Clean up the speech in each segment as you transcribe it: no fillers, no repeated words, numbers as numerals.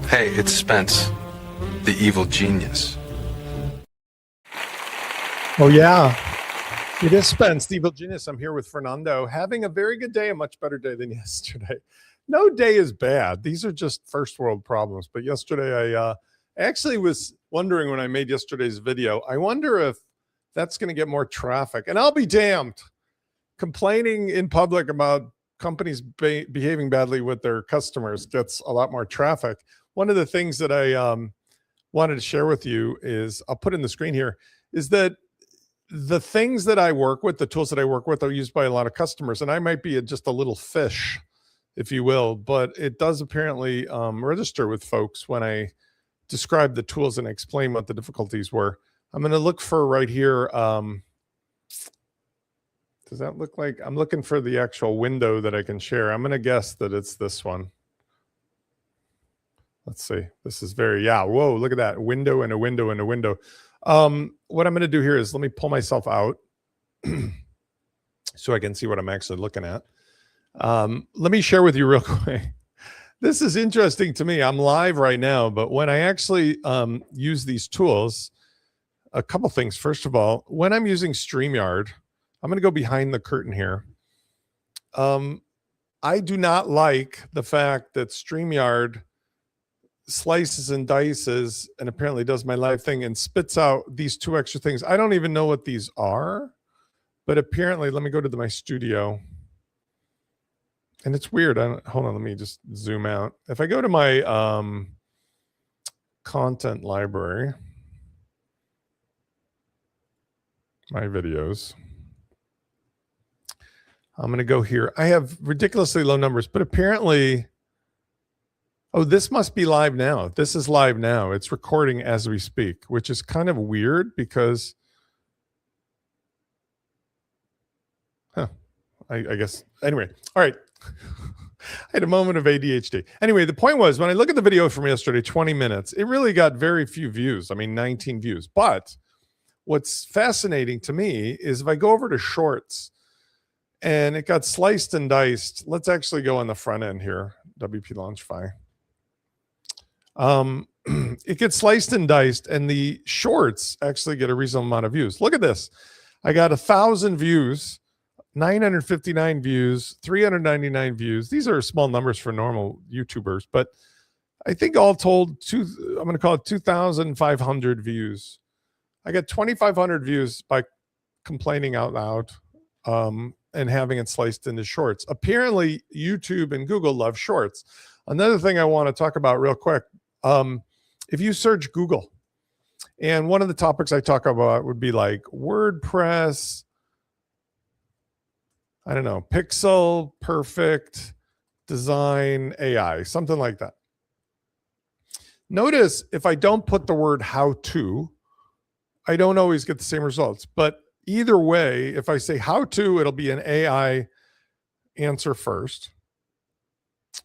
Hey, it's Spence, the evil genius. Oh, yeah. It is Spence, the evil genius. I'm here with Fernando, having a very good day, a much better day than yesterday. No day is bad. These are just first world problems. But yesterday, I actually was wondering when I made yesterday's video, I wonder if that's going to get more traffic. And I'll be damned. Complaining in public about companies behaving badly with their customers gets a lot more traffic. One of the things that I wanted to share with you is, I'll put in the screen here, is that the things that I work with, the tools that I work with, are used by a lot of customers, and I might be just a little fish, if you will, but it does apparently register with folks when I describe the tools and explain what the difficulties were. I'm going to look for right here. Does that look like, I'm looking for the actual window that I can share. I'm going to guess that it's this one. Let's see. This is very, yeah. Whoa, look at that window and a window and a window. What I'm going to do here is let me pull myself out so I can see what I'm actually looking at. Let me share with you real quick. This is interesting to me. I'm live right now, but when I actually use these tools, a couple things. First of all, when I'm using StreamYard, I'm going to go behind the curtain here. I do not like the fact that StreamYard slices and dices and apparently does my live thing and spits out these two extra things. I don't even know what these are, but apparently, let me go to my studio. And it's weird. Hold on, let me just zoom out. If I go to my content library, my videos, I'm going to go here. I have ridiculously low numbers, but apparently, oh, this must be live now. This is live now. It's recording as we speak, which is kind of weird because, I guess, anyway, all right. I had a moment of ADHD. Anyway, the point was, when I look at the video from yesterday, 20 minutes, it really got very few views. I mean, 19 views. But what's fascinating to me is if I go over to Shorts and it got sliced and diced. Let's actually go on the front end here, WP Launchify. It gets sliced and diced, and the shorts actually get a reasonable amount of views. Look at this. I got 1,000 views, 959 views, 399 views. These are small numbers for normal YouTubers, but I think all told, I'm going to call it 2,500 views. I got 2,500 views by complaining out loud and having it sliced into shorts. Apparently, YouTube and Google love shorts. Another thing I want to talk about real quick, if you search Google, and one of the topics I talk about would be like WordPress, I don't know, pixel perfect design AI, something like that. Notice if I don't put the word how to, I don't always get the same results. But either way, if I say how to, it'll be an AI answer first.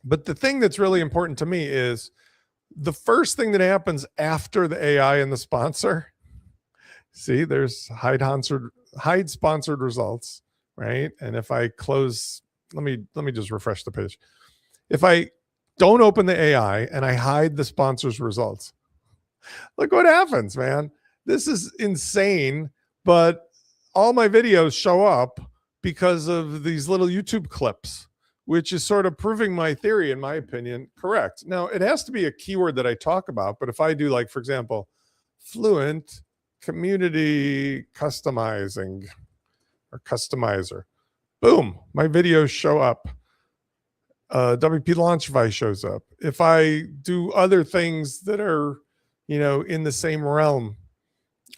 But the thing that's really important to me is the first thing that happens after the AI and the sponsor. See, there's hide sponsored results, right? And if I close, let me just refresh the page. If I don't open the AI and I hide the sponsor's results, look what happens, man. This is insane, but all my videos show up because of these little YouTube clips, which is sort of proving my theory, in my opinion, correct. Now, it has to be a keyword that I talk about, but if I do, like, for example, Fluent Community Customizing or Customizer, boom, my videos show up. WP Launchify shows up. If I do other things that are, in the same realm,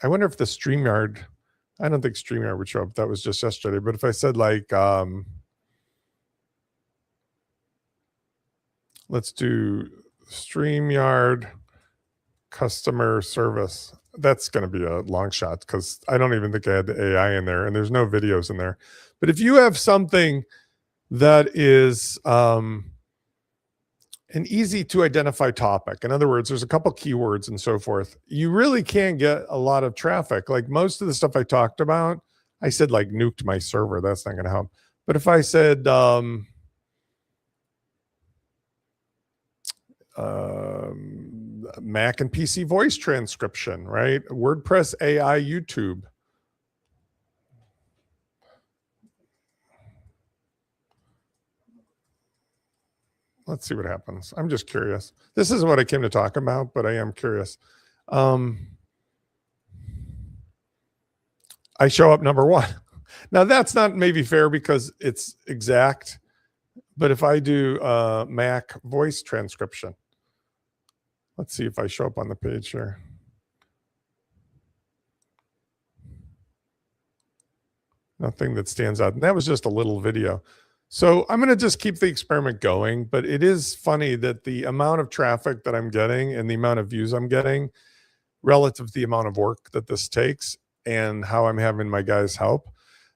I wonder if the StreamYard, I don't think StreamYard would show up. That was just yesterday. But if I said like, let's do StreamYard customer service. That's going to be a long shot because I don't even think I had the AI in there and there's no videos in there. But if you have something that is an easy to identify topic, in other words, there's a couple keywords and so forth, you really can get a lot of traffic. Like most of the stuff I talked about, I said like nuked my server. That's not going to help. But if I said, Mac and PC voice transcription, right? WordPress AI YouTube. Let's see what happens. I'm just curious. This is what I came to talk about, but I am curious. I show up number 1. Now that's not maybe fair because it's exact, but if I do Mac voice transcription, let's see if I show up on the page here. Nothing that stands out. And that was just a little video. So I'm going to just keep the experiment going, but it is funny that the amount of traffic that I'm getting and the amount of views I'm getting relative to the amount of work that this takes and how I'm having my guys help.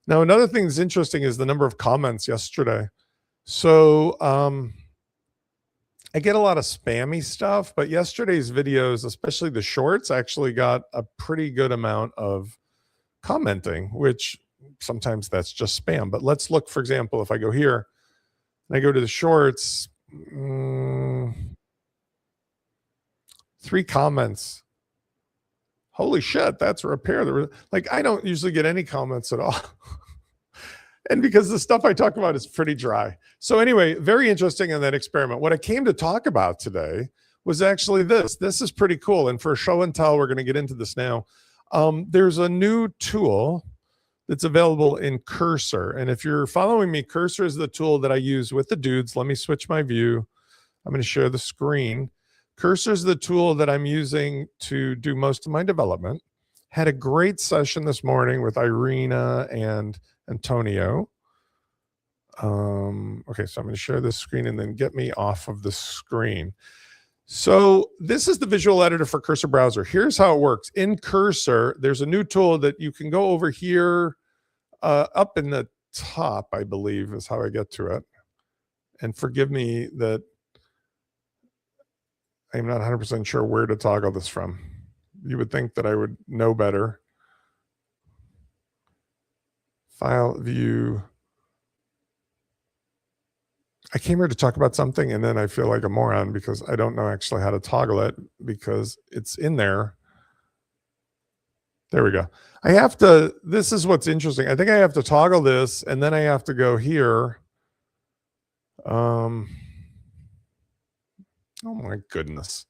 Now, another thing that's interesting is the number of comments yesterday. So I get a lot of spammy stuff, but yesterday's videos, especially the shorts, actually got a pretty good amount of commenting, which sometimes that's just spam. But let's look, for example, if I go here and I go to the shorts, 3 comments. Holy shit, that's a repair. Like, I don't usually get any comments at all. And because the stuff I talk about is pretty dry. So anyway, very interesting in that experiment. What I came to talk about today was actually this. This is pretty cool. And for show and tell, we're going to get into this now. There's a new tool that's available in Cursor. And if you're following me, Cursor is the tool that I use with the dudes. Let me switch my view. I'm going to share the screen. Cursor is the tool that I'm using to do most of my development. Had a great session this morning with Irina and Antonio. Okay, so I'm going to share this screen and then get me off of the screen. So this is the visual editor for Cursor browser. Here's how it works. In Cursor, there's a new tool that you can go over here up in the top, I believe is how I get to it. And forgive me that I'm not 100% sure where to toggle this from. You would think that I would know better. File, view. I came here to talk about something and then I feel like a moron because I don't know actually how to toggle it because it's in there. There we go. I have to, this is what's interesting. I think I have to toggle this and then I have to go here. Oh my goodness.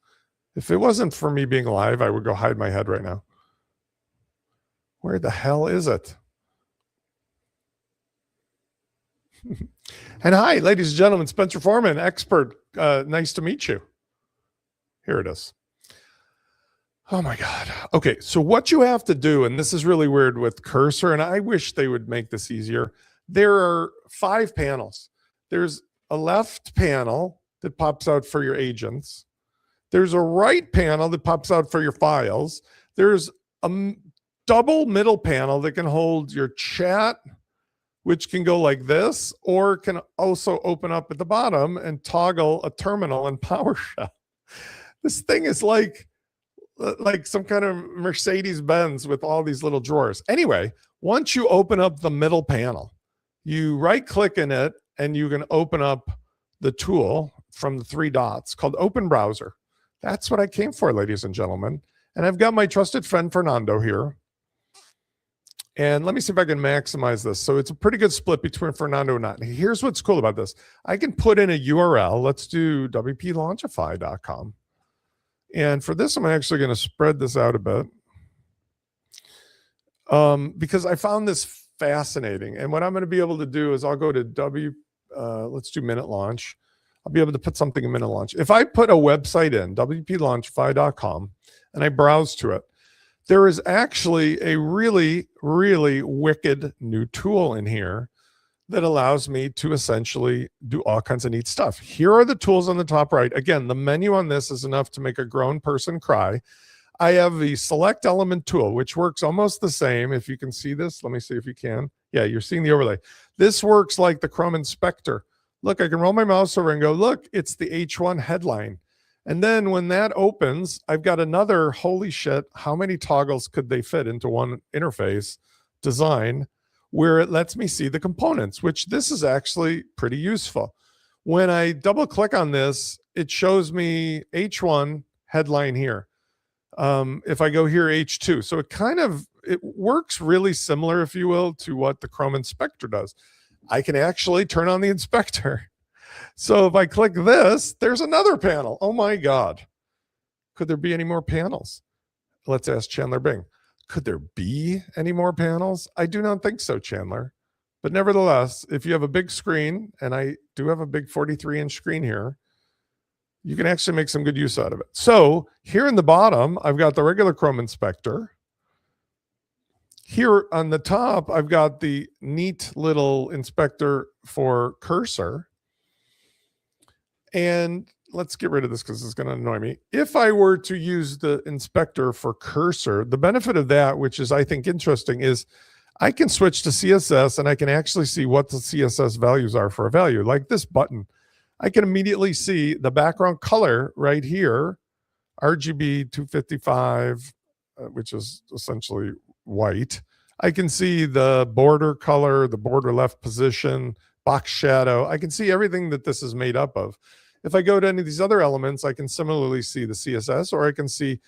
If it wasn't for me being live, I would go hide my head right now. Where the hell is it? And hi, ladies and gentlemen, Spencer Foreman, expert. Nice to meet you. Here it is. Oh my God. Okay, so what you have to do, and this is really weird with Cursor, and I wish they would make this easier. There are 5 panels. There's a left panel that pops out for your agents. There's a right panel that pops out for your files. There's a double middle panel that can hold your chat, which can go like this, or can also open up at the bottom and toggle a terminal in PowerShell. This thing is like some kind of Mercedes-Benz with all these little drawers. Anyway, once you open up the middle panel, you right-click in it, and you can open up the tool from the 3 dots called Open Browser. That's what I came for, ladies and gentlemen. And I've got my trusted friend, Fernando, here. And let me see if I can maximize this. So it's a pretty good split between Fernando and not. Here's what's cool about this. I can put in a URL. Let's do wplaunchify.com. And for this, I'm actually going to spread this out a bit because I found this fascinating. And what I'm going to be able to do is I'll go to let's do minute launch. I'll be able to put something in minute launch. If I put a website in, wplaunchify.com, and I browse to it, there is actually a really, really wicked new tool in here that allows me to essentially do all kinds of neat stuff. Here are the tools on the top right. Again, the menu on this is enough to make a grown person cry. I have the select element tool, which works almost the same. If you can see this, let me see if you can. Yeah, you're seeing the overlay. This works like the Chrome inspector. Look, I can roll my mouse over and go, look, it's the H1 headline. And then when that opens, I've got another, holy shit, how many toggles could they fit into one interface design where it lets me see the components, which this is actually pretty useful. When I double click on this, it shows me H1 headline here. If I go here, H2. So it works really similar, if you will, to what the Chrome inspector does. I can actually turn on the inspector. So if I click this, there's another panel. Oh my God. Could there be any more panels? Let's ask Chandler Bing. Could there be any more panels? I do not think so, Chandler. But nevertheless, if you have a big screen, and I do have a big 43-inch screen here, you can actually make some good use out of it. So here in the bottom, I've got the regular Chrome inspector. Here on the top, I've got the neat little inspector for cursor. And let's get rid of this because it's going to annoy me. If I were to use the inspector for cursor, the benefit of that, which is I think interesting, is I can switch to CSS and I can actually see what the CSS values are for a value. Like this button, I can immediately see the background color right here, RGB 255, which is essentially white. I can see the border color, the border left position, box shadow. I can see everything that this is made up of. If I go to any of these other elements, I can similarly see the CSS, or I can see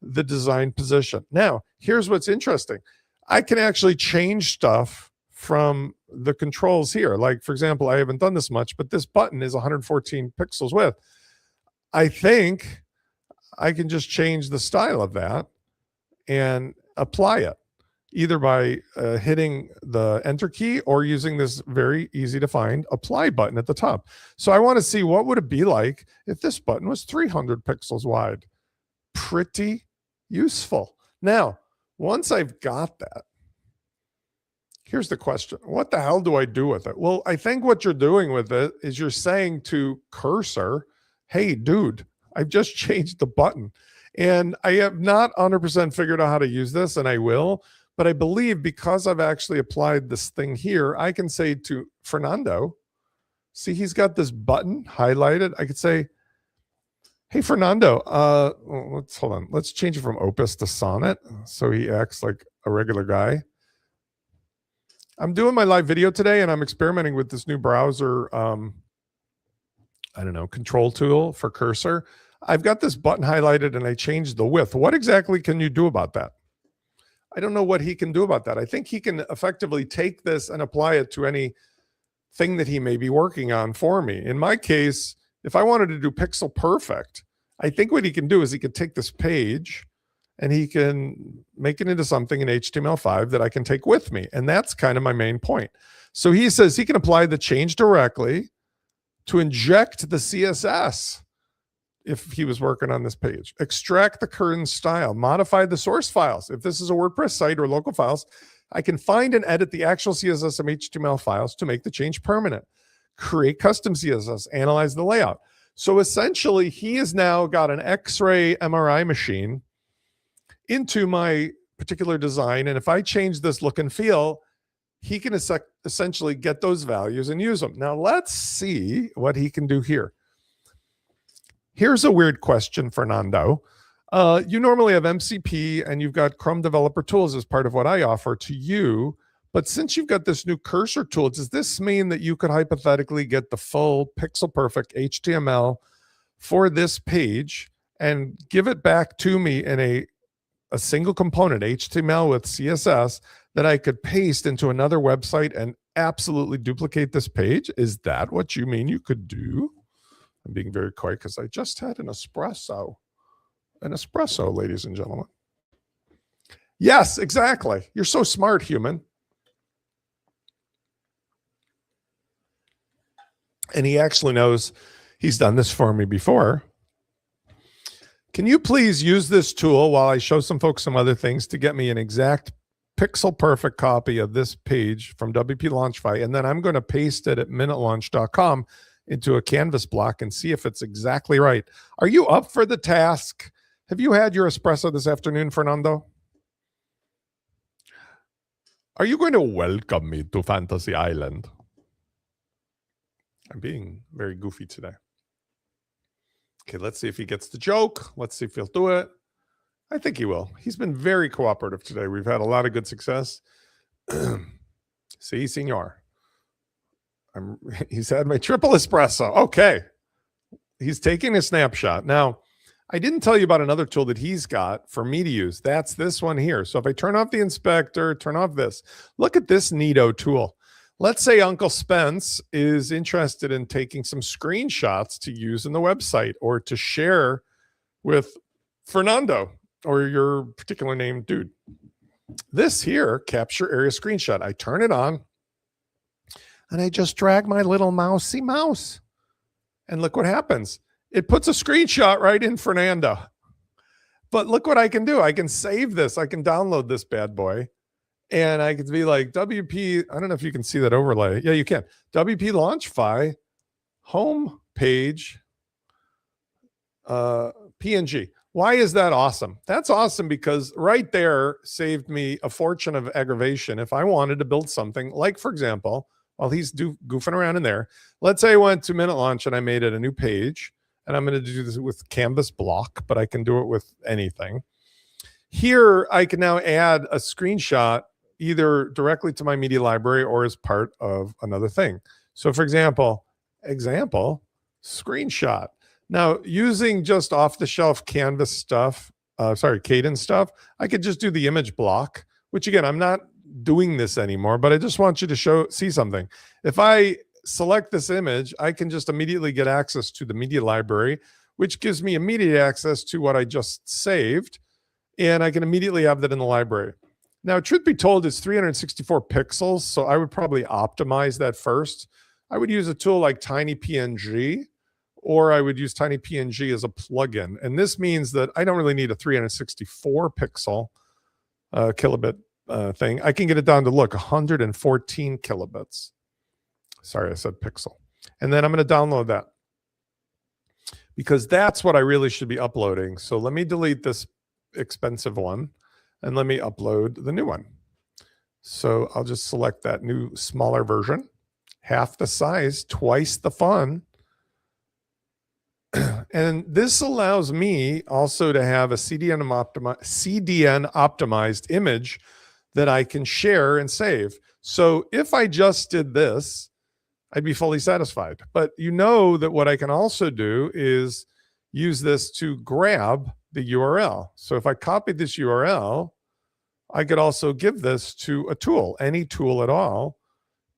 the design position. Now, here's what's interesting. I can actually change stuff from the controls here. Like, for example, I haven't done this much, but this button is 114 pixels width. I think I can just change the style of that and apply it, either by hitting the enter key or using this very easy to find apply button at the top. So I want to see what would it be like if this button was 300 pixels wide. Pretty useful. Now, once I've got that, here's the question. What the hell do I do with it? Well, I think what you're doing with it is you're saying to cursor, hey, dude, I've just changed the button. And I have not 100% figured out how to use this, and I will. But I believe because I've actually applied this thing here, I can say to Fernando, see, he's got this button highlighted. I could say, hey, Fernando, hold on. Let's change it from Opus to Sonnet so he acts like a regular guy. I'm doing my live video today, and I'm experimenting with this new browser, I don't know, control tool for cursor. I've got this button highlighted, and I changed the width. What exactly can you do about that? I don't know what he can do about that. I think he can effectively take this and apply it to any thing that he may be working on for me. In my case, if I wanted to do pixel perfect, I think what he can do is he can take this page and he can make it into something in HTML5 that I can take with me. And that's kind of my main point. So he says he can apply the change directly to inject the CSS if he was working on this page, extract the current style, modify the source files. If this is a WordPress site or local files, I can find and edit the actual CSS and HTML files to make the change permanent, create custom CSS, analyze the layout. So essentially, he has now got an X-ray MRI machine into my particular design. And if I change this look and feel, he can essentially get those values and use them. Now let's see what he can do here. Here's a weird question, Fernando. You normally have MCP and you've got Chrome Developer Tools as part of what I offer to you. But since you've got this new cursor tool, does this mean that you could hypothetically get the full pixel perfect HTML for this page and give it back to me in a single component, HTML with CSS, that I could paste into another website and absolutely duplicate this page? Is that what you mean you could do? I'm being very quiet because I just had an espresso. An espresso, ladies and gentlemen. Yes, exactly. You're so smart, human. And he actually knows he's done this for me before. Can you please use this tool while I show some folks some other things to get me an exact pixel perfect copy of this page from WP Launchify? And then I'm going to paste it at minutelaunch.com into a canvas block and see if it's exactly right. Are you up for the task? Have you had your espresso this afternoon, Fernando? Are you going to welcome me to Fantasy Island? I'm being very goofy today. Okay, let's see if he gets the joke. Let's see if he'll do it. I think he will. He's been very cooperative today. We've had a lot of good success. Si, senor. He's had my triple espresso. Okay. He's taking a snapshot. Now, I didn't tell you about another tool that he's got for me to use. That's this one here. So if I turn off the inspector, turn off this, look at this neato tool. Let's say Uncle Spence is interested in taking some screenshots to use in the website or to share with Fernando or your particular name dude. This here, capture area screenshot. I turn it on and I just drag my little mousey mouse. And look what happens. It puts a screenshot right in Fernando. But look what I can do. I can save this. I can download this bad boy. And I could be like, WP, I don't know if you can see that overlay. Yeah, you can. WP Launchify, home page, PNG. Why is that awesome? That's awesome because right there saved me a fortune of aggravation. If I wanted to build something like, for example, while he's goofing around in there, let's say I went to Minute Launch and I made it a new page, and I'm going to do this with Canvas block, but I can do it with anything. Here, I can now add a screenshot either directly to my media library or as part of another thing. So for example, screenshot. Now, using just off-the-shelf Canvas stuff, Cadence stuff, I could just do the image block, which again, I'm not doing this anymore, but I just want you to see something. If I select this image, I can just immediately get access to the media library, which gives me immediate access to what I just saved, and I can immediately have that in the library. Now, truth be told, it's 364 pixels, so I would probably optimize that first. I would use a tool like TinyPNG, or I would use TinyPNG as a plugin. And this means that I don't really need a 364 pixel kilobit thing. I can get it down to, look, 114 kilobits. Sorry, I said pixel. And then I'm going to download that because that's what I really should be uploading. So let me delete this expensive one and let me upload the new one. So I'll just select that new smaller version, half the size, twice the fun. And this allows me also to have a CDN optimized image that I can share and save. So if I just did this, I'd be fully satisfied. But you know that what I can also do is use this to grab the URL. So if I copied this URL, I could also give this to a tool, any tool at all,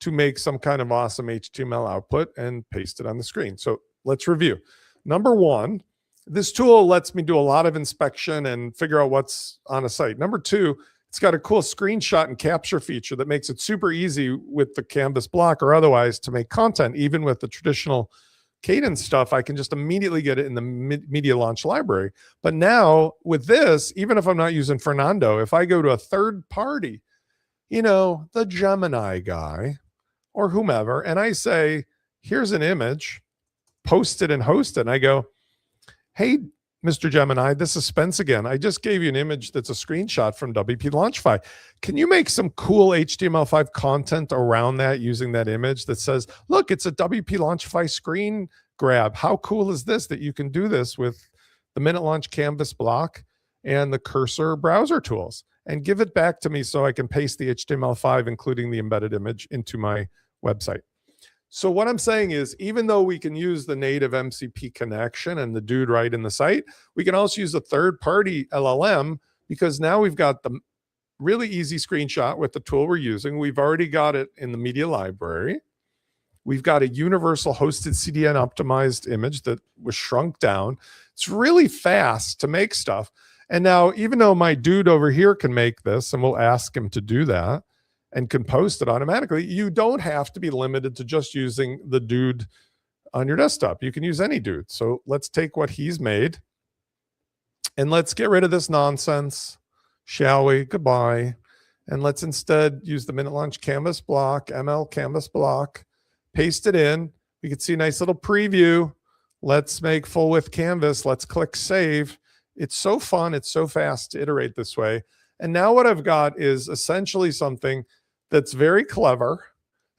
to make some kind of awesome HTML output and paste it on the screen. So let's review. Number one, this tool lets me do a lot of inspection and figure out what's on a site. Number two, it's got a cool screenshot and capture feature that makes it super easy with the Canvas block or otherwise to make content. Even with the traditional Cadence stuff, I can just immediately get it in the Media Launch library. But now with this, even if I'm not using Fernando, if I go to a third party, you know, the Gemini guy or whomever, and I say, here's an image, post it and host it. And I go, hey, Mr. Gemini, this is Spence again. I just gave you an image that's a screenshot from WP Launchify. Can you make some cool HTML5 content around that using that image that says, look, it's a WP Launchify screen grab. How cool is this that you can do this with the Minute Launch Canvas block and the cursor browser tools, and give it back to me so I can paste the HTML5, including the embedded image, into my website. So what I'm saying is, even though we can use the native MCP connection and the dude right in the site, we can also use a third-party LLM because now we've got the really easy screenshot with the tool we're using. We've already got it in the media library. We've got a universal hosted CDN optimized image that was shrunk down. It's really fast to make stuff. And now, even though my dude over here can make this, and we'll ask him to do that, and can post it automatically, you don't have to be limited to just using the dude on your desktop. You can use any dude. So let's take what he's made and let's get rid of this nonsense, shall we? Goodbye. And let's instead use the Minute Launch Canvas block, ML Canvas block, paste it in. We can see a nice little preview. Let's make full width canvas. Let's click save. It's so fun. It's so fast to iterate this way. And now what I've got is essentially something that's very clever.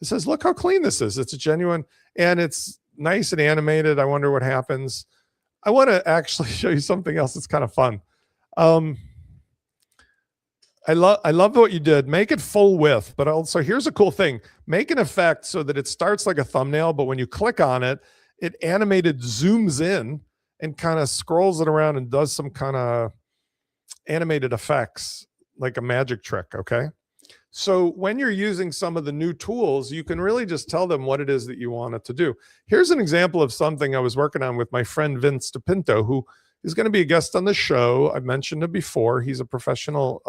It says, look how clean this is. It's a genuine, and it's nice and animated. I wonder what happens. I want to actually show you something else that's kind of fun. I love what you did. Make it full width, but also here's a cool thing. Make an effect so that it starts like a thumbnail, but when you click on it, it animated zooms in and kind of scrolls it around and does some kind of animated effects like a magic trick, okay? So when you're using some of the new tools, you can really just tell them what it is that you want it to do. Here's an example of something I was working on with my friend Vince DePinto, who is going to be a guest on the show. I've mentioned it before. He's a professional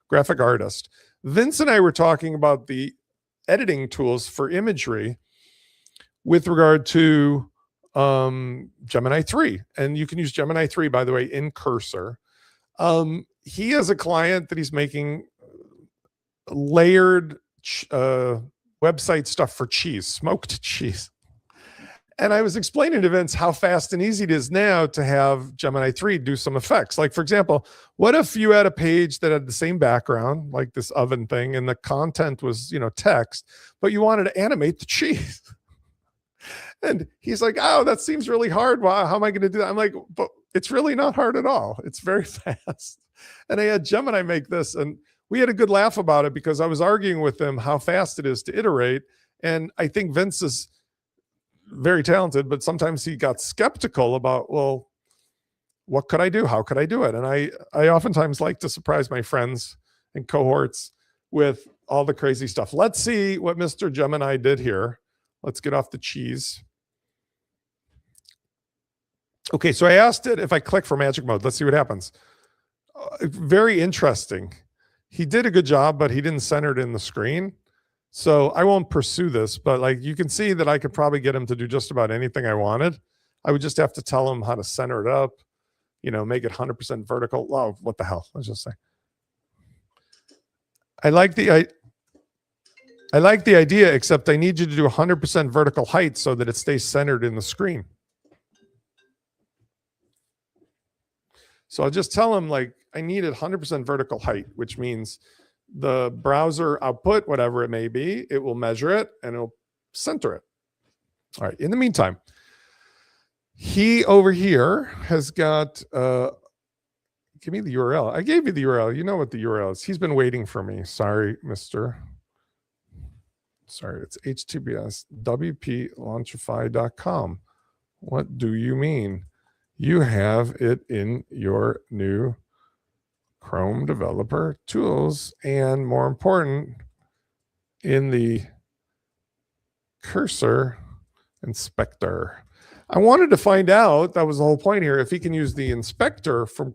graphic artist. Vince and I were talking about the editing tools for imagery with regard to Gemini 3. And you can use Gemini 3, by the way, in Cursor. He has a client that he's making layered website stuff for cheese, smoked cheese. And I was explaining to Vince how fast and easy it is now to have Gemini 3 do some effects. Like, for example, what if you had a page that had the same background, like this oven thing, and the content was, text, but you wanted to animate the cheese? And he's like, oh, that seems really hard. Wow, how am I going to do that? I'm like, but it's really not hard at all. It's very fast. And I had Gemini make this, and we had a good laugh about it because I was arguing with him how fast it is to iterate. And I think Vince is very talented, but sometimes he got skeptical about, well, what could I do? How could I do it? And I oftentimes like to surprise my friends and cohorts with all the crazy stuff. Let's see what Mr. Gemini did here. Let's get off the cheese. Okay, so I asked it if I click for magic mode. Let's see what happens. Very interesting. He did a good job, but he didn't center it in the screen. So I won't pursue this, but like you can see that I could probably get him to do just about anything I wanted. I would just have to tell him how to center it up, make it 100% vertical. Oh, what the hell? Let's just say. I like the idea, except I need you to do 100% vertical height so that it stays centered in the screen. So I'll just tell him, like, I need it 100% vertical height, which means the browser output, whatever it may be, it will measure it and it'll center it. All right. In the meantime, he over here has got, give me the URL. I gave you the URL. You know what the URL is. He's been waiting for me. Sorry, mister. Sorry, it's HTTPS wplaunchify.com. What do you mean? You have it in your new Chrome developer tools, and more important, in the cursor inspector. I wanted to find out, that was the whole point here, if he can use the inspector from,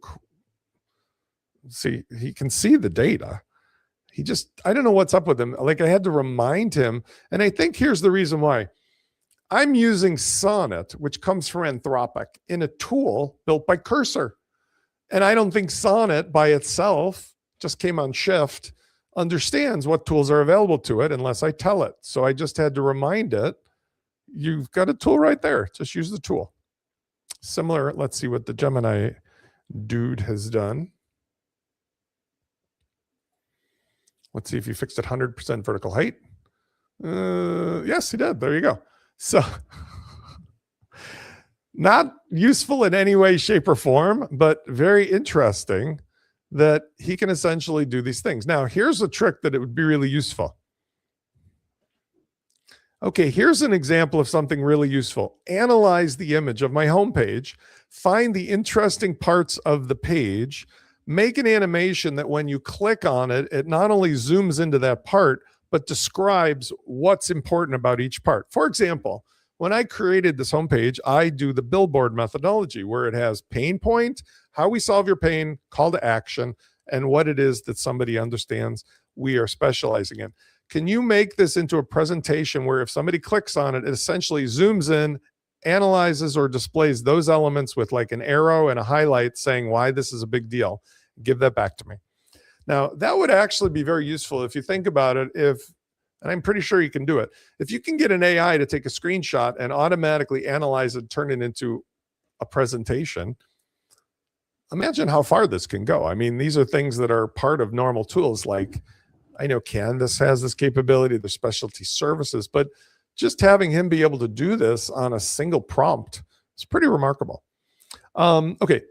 see, he can see the data. I don't know what's up with him. Like, I had to remind him, and I think here's the reason why. I'm using Sonnet, which comes from Anthropic, in a tool built by Cursor. And I don't think Sonnet by itself, just came on shift, understands what tools are available to it unless I tell it. So I just had to remind it, you've got a tool right there. Just use the tool. Similar, let's see what the Gemini dude has done. Let's see if he fixed it 100% vertical height. Yes, he did. There you go. So not useful in any way, shape, or form, but very interesting that he can essentially do these things. Now, here's a trick that it would be really useful. Okay, here's an example of something really useful. Analyze the image of my homepage, find the interesting parts of the page, make an animation that when you click on it, it not only zooms into that part, but describes what's important about each part. For example, when I created this homepage, I do the billboard methodology where it has pain point, how we solve your pain, call to action, and what it is that somebody understands we are specializing in. Can you make this into a presentation where if somebody clicks on it, it essentially zooms in, analyzes or displays those elements with like an arrow and a highlight saying why this is a big deal? Give that back to me. Now, that would actually be very useful if you think about it. And I'm pretty sure you can do it. If you can get an AI to take a screenshot and automatically analyze it, turn it into a presentation, imagine how far this can go. I mean, these are things that are part of normal tools. Like, I know Canvas has this capability, there's specialty services, but just having him be able to do this on a single prompt is pretty remarkable. Okay,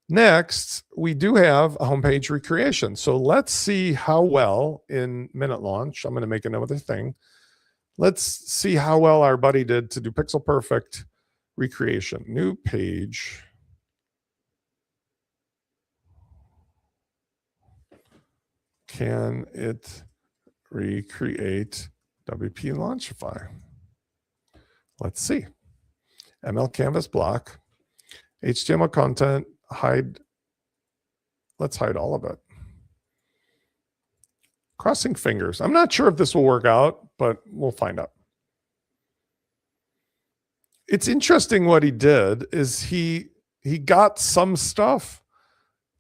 Next, we do have a homepage recreation. So let's see how well in minute launch. I'm going to make another thing. Let's see how well our buddy did to do pixel perfect recreation. New page. Can it recreate WP Launchify? Let's see. ML canvas block, HTML content, hide. Let's hide all of it. Crossing fingers. I'm not sure if this will work out, but we'll find out. It's interesting what he did is he got some stuff,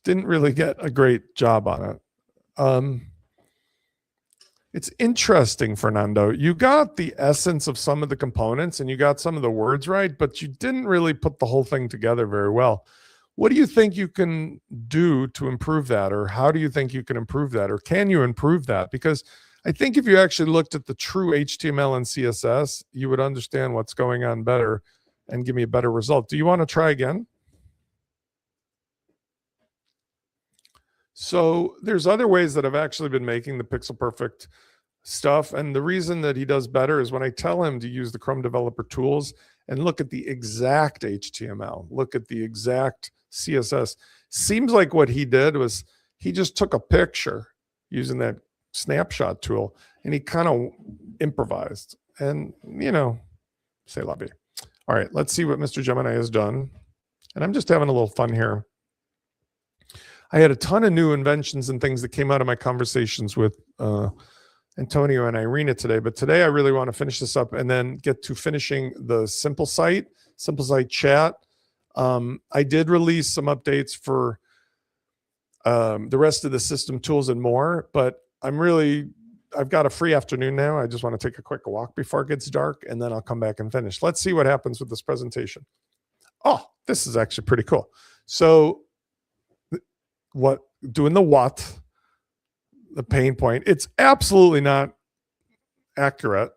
didn't really get a great job on it. It's interesting, Fernando. You got the essence of some of the components and you got some of the words right, but you didn't really put the whole thing together very well. What do you think you can do to improve that? Or how do you think you can improve that? Or can you improve that? Because I think if you actually looked at the true HTML and CSS, you would understand what's going on better and give me a better result. Do you want to try again? So there's other ways that I've actually been making the pixel perfect stuff. And the reason that he does better is when I tell him to use the Chrome developer tools and look at the exact HTML, look at the exact CSS. Seems like what he did was he just took a picture using that snapshot tool and he kind of improvised and, you know, say la vie. All right, let's see what Mr. Gemini has done. And I'm just having a little fun here. I had a ton of new inventions and things that came out of my conversations with Antonio and Irina today. But today I really want to finish this up and then get to finishing the simple site chat. I did release some updates for the rest of the system tools and more, but I've got a free afternoon now. I just want to take a quick walk before it gets dark and then I'll come back and finish. Let's see what happens with this presentation. Oh, this is actually pretty cool. So the pain point, it's absolutely not accurate.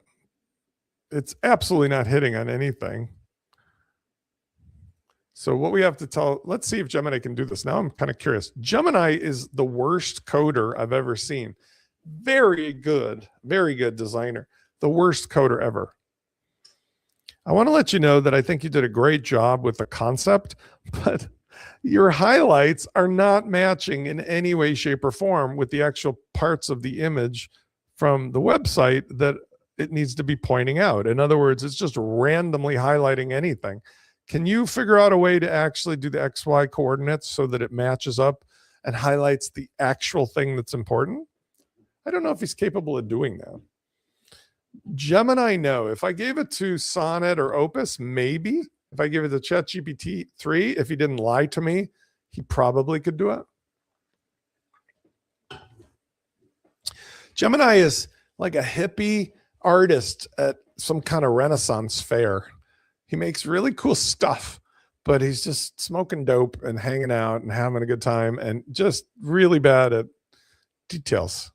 It's absolutely not hitting on anything. So what we have to tell, let's see if Gemini can do this. Now I'm kind of curious. Gemini is the worst coder I've ever seen. Very good designer. The worst coder ever. I want to let you know that I think you did a great job with the concept, but your highlights are not matching in any way, shape, or form with the actual parts of the image from the website that it needs to be pointing out. In other words, it's just randomly highlighting anything. Can you figure out a way to actually do the XY coordinates so that it matches up and highlights the actual thing that's important? I don't know if he's capable of doing that. Gemini, no. If I gave it to Sonnet or Opus, maybe. If I give it to ChatGPT 3, if he didn't lie to me, he probably could do it. Gemini is like a hippie artist at some kind of Renaissance fair. He makes really cool stuff, but he's just smoking dope and hanging out and having a good time and just really bad at details.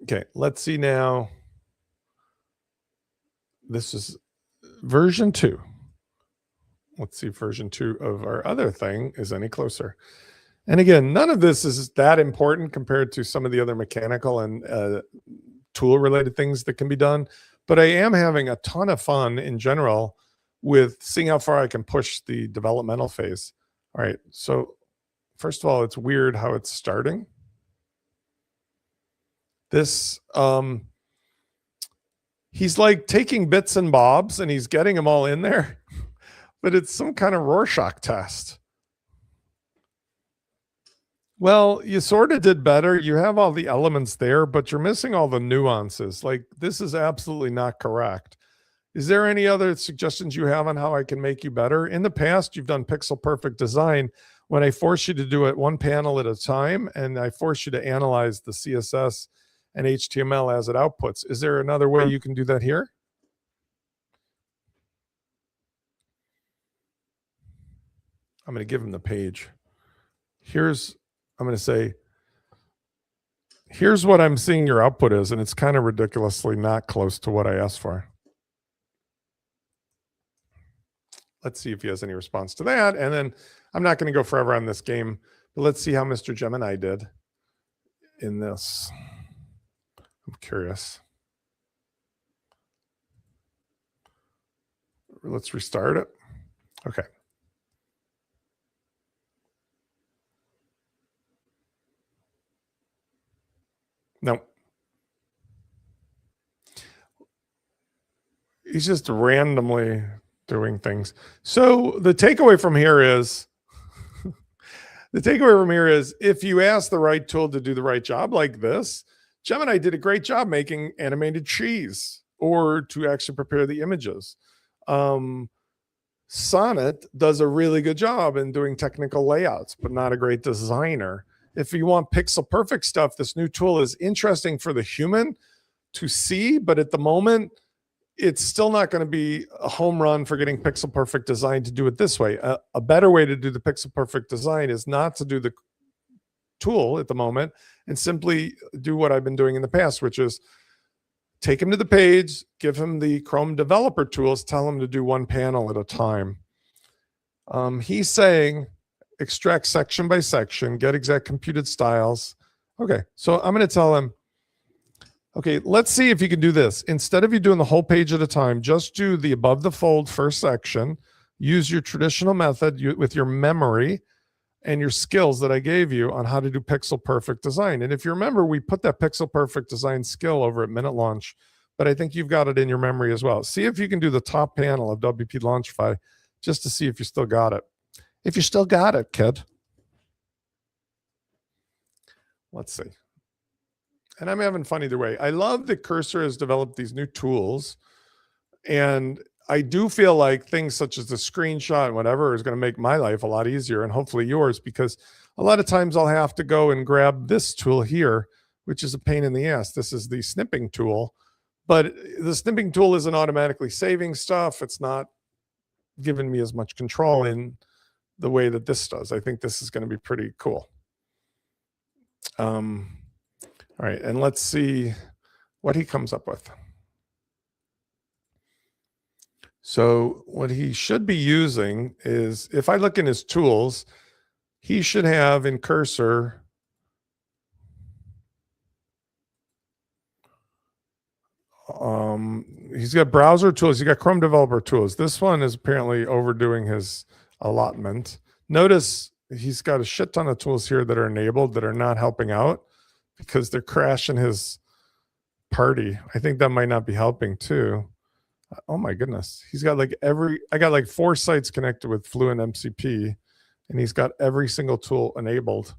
Okay, let's see now. This is version 2. Let's see if version 2 of our other thing is any closer. And again, none of this is that important compared to some of the other mechanical and tool related things that can be done. But I am having a ton of fun in general with seeing how far I can push the developmental phase. All right, so first of all, it's weird how it's starting. This, he's like taking bits and bobs and he's getting them all in there, but it's some kind of Rorschach test. Well, you sort of did better. You have all the elements there, but you're missing all the nuances. Like, this is absolutely not correct. Is there any other suggestions you have on how I can make you better? In the past, you've done pixel perfect design when I force you to do it one panel at a time, and I force you to analyze the CSS and HTML as it outputs. Is there another way you can do that here? I'm going to give him the page. I'm going to say, here's what I'm seeing your output is, and it's kind of ridiculously not close to what I asked for. Let's see if he has any response to that. And then I'm not going to go forever on this game, but let's see how Mr. Gemini did in this. I'm curious. Let's restart it. Okay. No. He's just randomly doing things. So the takeaway from here is, if you ask the right tool to do the right job like this, Gemini did a great job making animated cheese or to actually prepare the images. Sonnet does a really good job in doing technical layouts, but not a great designer. If you want pixel perfect stuff, this new tool is interesting for the human to see, but at the moment, it's still not going to be a home run for getting pixel perfect design to do it this way. A better way to do the pixel perfect design is not to do the tool at the moment and simply do what I've been doing in the past, which is take him to the page, give him the Chrome developer tools, tell him to do one panel at a time. He's saying extract section by section, get exact computed styles. Okay, so I'm going to tell him, okay, let's see if you can do this. Instead of you doing the whole page at a time, just do the above the fold first section. Use your traditional method with your memory and your skills that I gave you on how to do pixel perfect design. And if you remember, we put that pixel perfect design skill over at Minute Launch, but I think you've got it in your memory as well. See if you can do the top panel of WP Launchify just to see if you still got it. If you still got it, kid. Let's see. And I'm having fun either way. I love that Cursor has developed these new tools. And I do feel like things such as the screenshot and whatever is going to make my life a lot easier and hopefully yours, because a lot of times I'll have to go and grab this tool here, which is a pain in the ass. This is the snipping tool, but the snipping tool isn't automatically saving stuff. It's not giving me as much control in the way that this does. I think this is going to be pretty cool. All right, and let's see what he comes up with. So what he should be using is, if I look in his tools, he should have in Cursor he's got browser tools, he's got Chrome developer tools. This one is apparently overdoing his allotment. Notice he's got a shit ton of tools here that are enabled that are not helping out because they're crashing his party. I think that might not be helping too. Oh my goodness. He's got like I got like 4 sites connected with Fluent MCP and he's got every single tool enabled,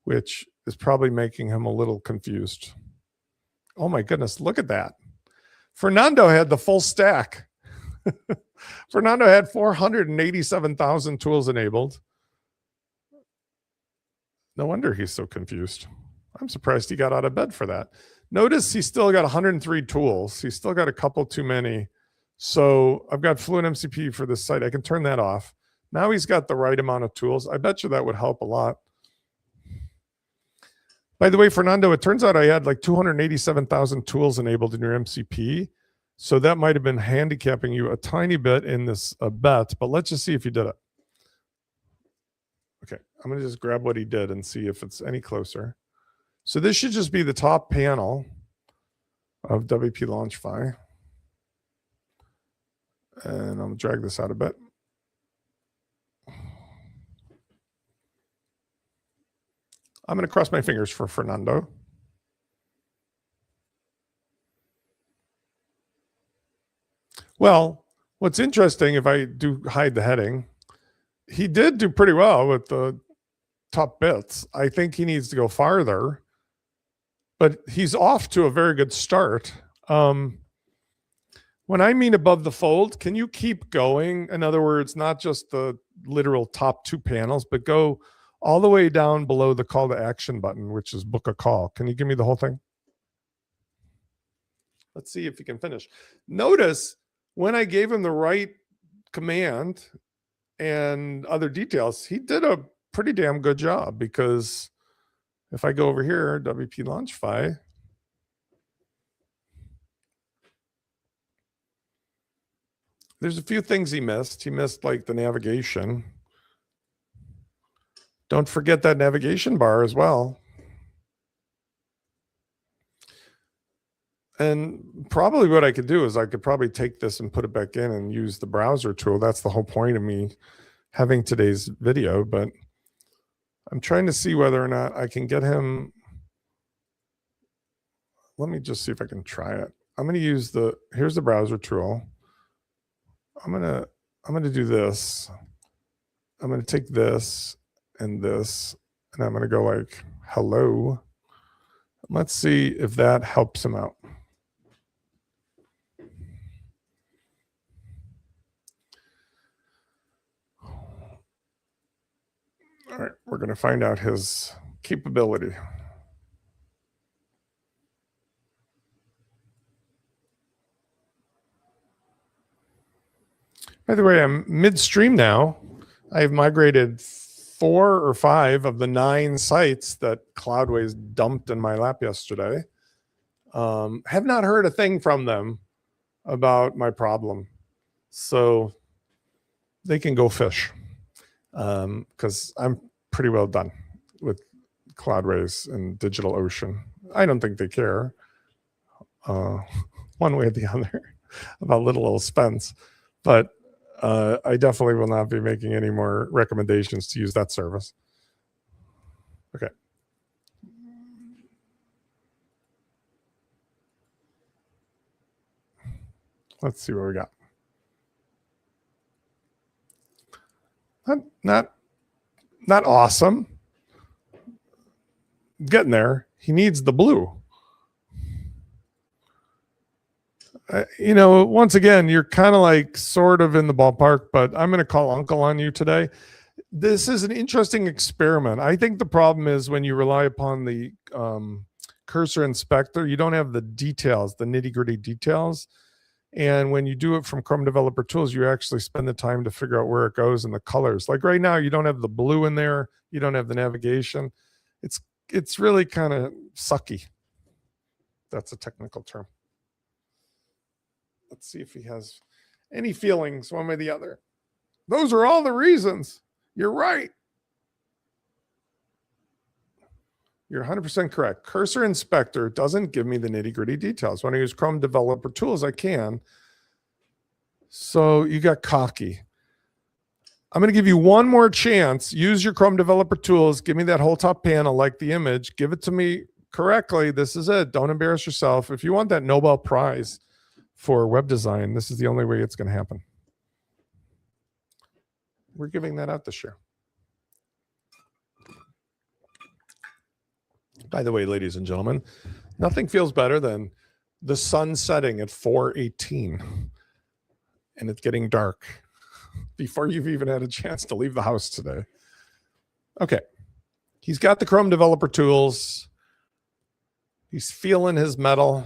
which is probably making him a little confused. Oh my goodness. Look at that. Fernando had the full stack. Fernando had 487,000 tools enabled. No wonder he's so confused. I'm surprised he got out of bed for that. Notice he's still got 103 tools. He's still got a couple too many. So I've got Fluent MCP for this site. I can turn that off. Now he's got the right amount of tools. I bet you that would help a lot. By the way, Fernando, it turns out I had like 287,000 tools enabled in your MCP. So that might have been handicapping you a tiny bit in this bet, but let's just see if you did it. Okay, I'm going to just grab what he did and see if it's any closer. So this should just be the top panel of WP Launchify. And I'll drag this out a bit. I'm going to cross my fingers for Fernando. Well, what's interesting, if I do hide the heading, he did do pretty well with the top bits. I think he needs to go farther, but he's off to a very good start. When I mean above the fold, can you keep going? In other words, not just the literal top 2 panels, but go all the way down below the call to action button, which is book a call. Can you give me the whole thing? Let's see if you can finish. Notice when I gave him the right command and other details, he did a pretty damn good job, because if I go over here, WP Launchify, There's a few things he missed. He missed like the navigation. Don't forget that navigation bar as well. And probably what I could do is I could probably take this and put it back in and use the browser tool. That's the whole point of me having today's video, but I'm trying to see whether or not I can get him. Let me just see if I can try it. I'm going to use here's the browser tool. I'm going to do this. I'm going to take this, and I'm going to go like, hello. Let's see if that helps him out. All right, we're going to find out his capability. By the way, I'm midstream now. I've migrated 4 or 5 of the 9 sites that Cloudways dumped in my lap yesterday. Have not heard a thing from them about my problem. So they can go fish, because I'm pretty well done with Cloudways and DigitalOcean. I don't think they care one way or the other about little old Spence, but I definitely will not be making any more recommendations to use that service. Okay. Let's see what we got. Not awesome. Getting there. He needs the blue. You know, once again, you're kind of like sort of in the ballpark, but I'm going to call uncle on you today. This is an interesting experiment. I think the problem is when you rely upon the cursor inspector, you don't have the details, the nitty-gritty details. And when you do it from Chrome Developer Tools, you actually spend the time to figure out where it goes and the colors. Like right now, you don't have the blue in there. You don't have the navigation. It's really kind of sucky. That's a technical term. Let's see if he has any feelings one way or the other. Those are all the reasons. You're right. You're 100% correct. Cursor inspector doesn't give me the nitty-gritty details. When I use Chrome Developer Tools, I can. So you got cocky. I'm going to give you one more chance. Use your Chrome Developer Tools. Give me that whole top panel like the image. Give it to me correctly. This is it. Don't embarrass yourself. If you want that Nobel Prize for web design, this is the only way it's going to happen. We're giving that out this year. By the way, ladies and gentlemen, nothing feels better than the sun setting at 4:18 and it's getting dark before you've even had a chance to leave the house today. Okay. He's got the Chrome Developer Tools. He's feeling his metal.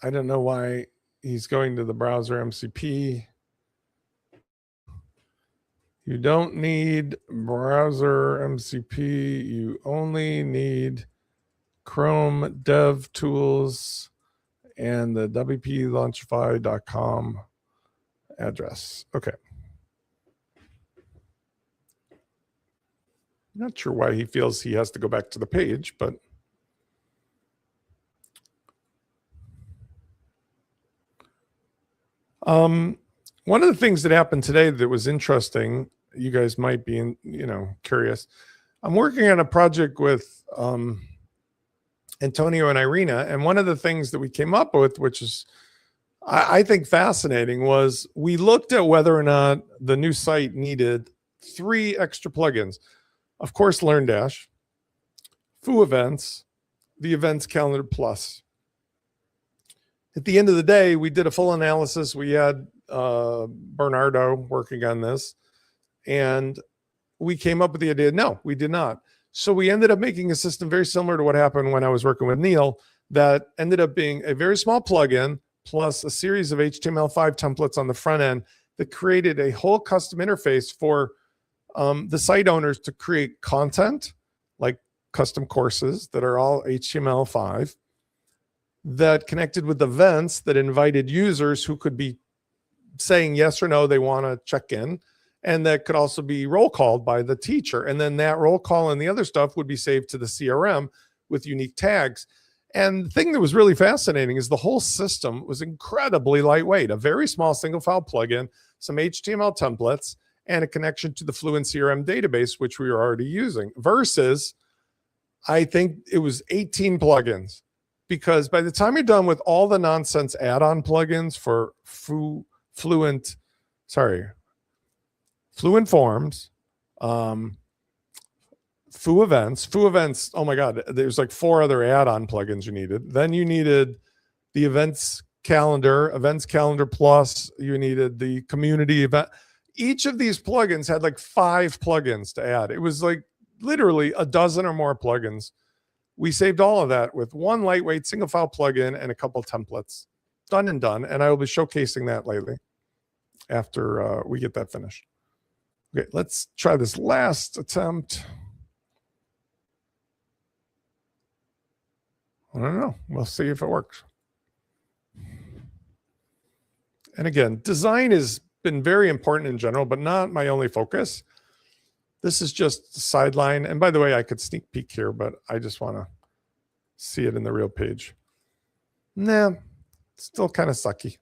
I don't know why he's going to the browser MCP. You don't need browser MCP. You only need Chrome DevTools and the wplaunchify.com address. Okay. Not sure why he feels he has to go back to the page, but one of the things that happened today that was interesting, you guys might be curious. I'm working on a project with Antonio and Irina, and one of the things that we came up with, which is I think fascinating, was we looked at whether or not the new site needed 3 extra plugins. Of course, LearnDash, Foo Events, the Events Calendar Plus. At the end of the day, we did a full analysis. We had Bernardo working on this, and we came up with the idea. No, we did not. So we ended up making a system very similar to what happened when I was working with Neil, that ended up being a very small plugin plus a series of HTML5 templates on the front end that created a whole custom interface for the site owners to create content like custom courses that are all HTML5 that connected with events that invited users who could be saying yes or no, they want to check in. And that could also be roll called by the teacher. And then that roll call and the other stuff would be saved to the CRM with unique tags. And the thing that was really fascinating is the whole system was incredibly lightweight, a very small single file plugin, some HTML templates, and a connection to the FluentCRM database, which we were already using, versus I think it was 18 plugins. Because by the time you're done with all the nonsense add-on plugins for Fluent Forms, Foo Events, oh my God, there's like 4 other add-on plugins you needed. Then you needed the Events Calendar Plus, you needed the community event. Each of these plugins had like 5 plugins to add. It was like literally a dozen or more plugins. We saved all of that with one lightweight single file plugin and a couple templates. Done and done. And I will be showcasing that lately after we get that finished. Okay, let's try this last attempt. I don't know. We'll see if it works. And again, design has been very important in general, but not my only focus. This is just a sideline. And by the way, I could sneak peek here, but I just want to see it in the real page. Nah, still kind of sucky.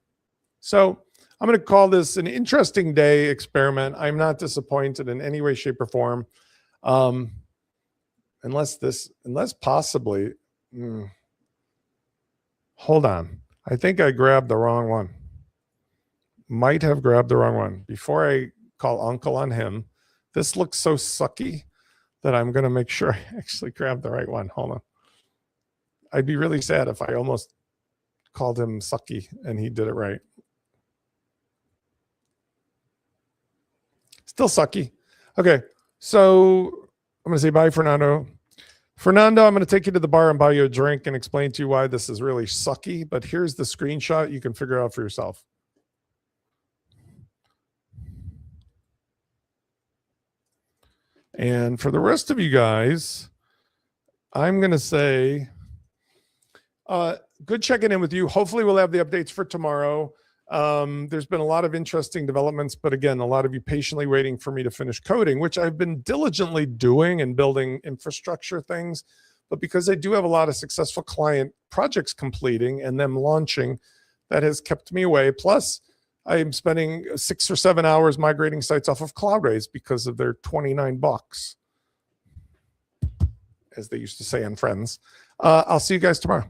So I'm going to call this an interesting day experiment. I'm not disappointed in any way, shape, or form. Unless possibly, hold on. I think I grabbed the wrong one. Might have grabbed the wrong one. Before I call uncle on him, this looks so sucky that I'm going to make sure I actually grab the right one. Hold on. I'd be really sad if I almost called him sucky and he did it right. Still sucky. Okay, so I'm going to say bye, Fernando. Fernando, I'm going to take you to the bar and buy you a drink and explain to you why this is really sucky. But here's the screenshot. You can figure it out for yourself. And for the rest of you guys, I'm going to say, good checking in with you. Hopefully we'll have the updates for tomorrow. There's been a lot of interesting developments, but again, a lot of you patiently waiting for me to finish coding, which I've been diligently doing and building infrastructure things. But because I do have a lot of successful client projects completing and them launching, that has kept me away. Plus, I am spending 6 or 7 hours migrating sites off of Cloudways because of their $29, as they used to say on Friends. I'll see you guys tomorrow.